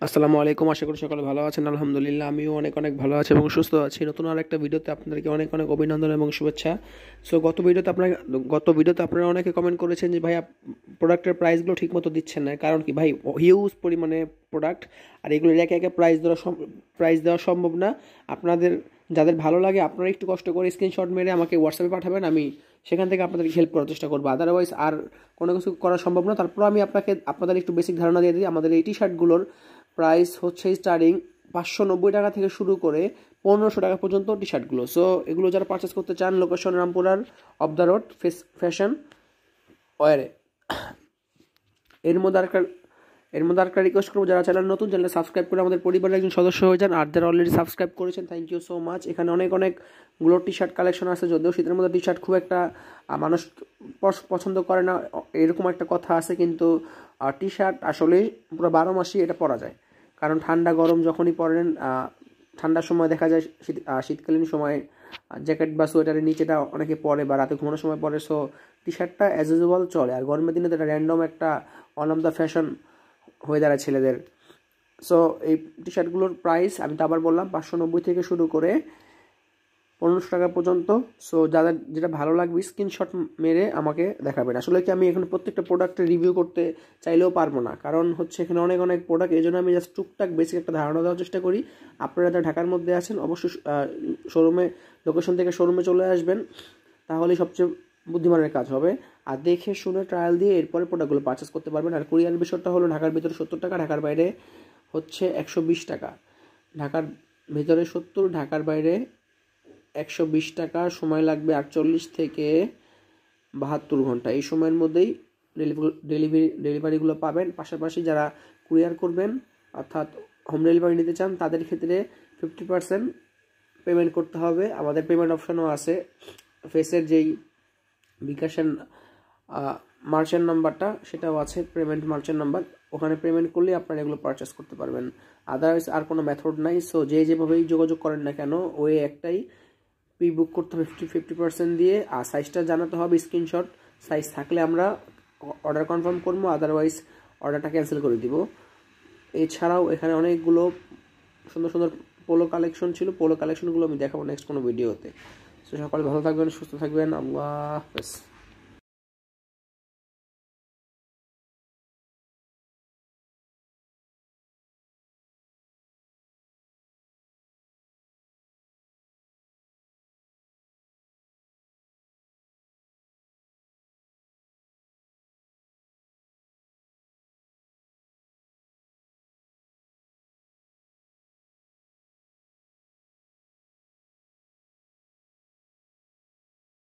আসসালামু আলাইকুম। আশা করি সকলে ভালো আছেন। আলহামদুলিল্লাহ আমিও অনেক অনেক ভালো আছি এবং সুস্থ আছি। নতুন আরেকটা ভিডিওতে আপনাদেরকে অনেক অনেক অভিনন্দন এবং শুভেচ্ছা। সো গত ভিডিওতে আপনারা অনেকে কমেন্ট করেছেন যে ভাই প্রোডাক্টের প্রাইসগুলো ঠিকমতো দিচ্ছেন না। কারণ কি ভাই, হিউজ পরিমাণে প্রোডাক্ট, আর এগুলো একে একে প্রাইস দেওয়া সম্ভব না। আপনাদের যাদের ভালো লাগে আপনারা একটু কষ্ট করে স্ক্রিনশট মেরে আমাকে হোয়াটসঅ্যাপে পাঠাবেন, আমি সেখান থেকে আপনাদেরকে হেল্প করার চেষ্টা করবো। আদারওয়াইজ আর কোনো কিছু করা সম্ভব না। তারপর আমি আপনাদের একটু বেসিক ধারণা দিয়ে দিই। আমাদের এই টি শার্টগুলোর প্রাইস হচ্ছে স্টার্টিং 590 টাকা থেকে শুরু করে 1500 টাকা পর্যন্ত টি শার্টগুলো। সো এগুলো যারা পারচেস করতে চান, লোকেশন রামপুরার অফ দ্য রোড ফ্যাশন ওয়ারে। এর মধ্যে আরেকটা রিকোয়েস্ট করবো, যারা চ্যানেল নতুন, চ্যানেল সাবস্ক্রাইব করে আমাদের পরিবারের একজন সদস্য হয়ে যান। আর যারা অলরেডি সাবস্ক্রাইব করেছেন, থ্যাংক ইউ সো মাচ। এখানে অনেকগুলো টি শার্ট কালেকশন আছে, যদিও শীতের মধ্যে টি শার্ট খুব একটা মানুষ পছন্দ করে না এরকম একটা কথা আছে, কিন্তু টি শার্ট আসলে পুরো 12 মাসই এটা পরা যায়। কারণ ঠান্ডা গরম যখনই পরেন, ঠান্ডার সময় দেখা যায় শীতকালীন সময় জ্যাকেট বা সোয়েটারের নিচেটা অনেকে পরে বা রাতে ঘুমানোর সময় পরে। সো টি শার্টটা অ্যাজ ইউজুয়াল চলে। আর গরমের দিনে তো এটা র্যান্ডম একটা ওয়ান অফ দ্য ফ্যাশন হয়ে দাঁড়ায় ছেলেদের। সো এই টি শার্টগুলোর প্রাইস আমি তো আবার বললাম 590 থেকে শুরু করে 1500 টাকা পর্যন্ত। সো যাদের যেটা ভালো লাগবে স্ক্রিনশট মেরে আমাকে দেখাবেন। আসলে কি আমি এখানে প্রত্যেকটা প্রোডাক্টের রিভিউ করতে চাইলেও পারবো না, কারণ হচ্ছে এখানে অনেক প্রোডাক্ট। এই জন্য আমি জাস্ট টুকটাক বেসিক একটা ধারণা দেওয়ার চেষ্টা করি। আপনারা যারা ঢাকার মধ্যে আছেন অবশ্যই লোকেশন থেকে শোরুমে চলে আসবেন, তাহলেই সবচেয়ে বুদ্ধিমানের কাজ হবে। আর দেখে শুনে ট্রায়াল দিয়ে এরপরে প্রোডাক্টগুলো পারচেস করতে পারবেন। আর কুরিয়ার বিষয়টা হলো ঢাকার ভিতরে 70 টাকা, ঢাকার বাইরে হচ্ছে 120 টাকা। ঢাকার ভিতরে 70, ঢাকার বাইরে 120 টাকা। সময় লাগবে 48 থেকে 72 ঘন্টা। এই সময়ের মধ্যেই ডেলিভারিগুলো পাবেন। পাশাপাশি যারা কুরিয়ার করবেন অর্থাৎ হোম ডেলিভারি নিতে চান, তাদের ক্ষেত্রে 50% পেমেন্ট করতে হবে। আমাদের পেমেন্ট অপশানও আছে। ফেসের যেই বিকাশের মার্চেন্ট নাম্বারটা, সেটাও আছে পেমেন্ট মার্চেন্ট নাম্বার। ওখানে পেমেন্ট করলে আপনারা এগুলো পারচেস করতে পারবেন। আদারওয়াইজ আর কোনো মেথড নাই। সো যেভাবেই যোগাযোগ করেন না কেন, ওই একটাই, প্রি বুক করতে হবে 50% দিয়ে। আর সাইজটা জানাতে হবে স্ক্রিনশট। সাইজ থাকলে আমরা অর্ডার কনফার্ম করবো, আদারওয়াইজ অর্ডারটা ক্যান্সেল করে দিব। এছাড়াও এখানে অনেকগুলো সুন্দর সুন্দর পোলো কালেকশন ছিল। পোলো কালেকশনগুলো আমি দেখাবো নেক্সট কোনো ভিডিওতে। সো সকালে ভালো থাকবেন, সুস্থ থাকবেন। আল্লাহ হাফেজ।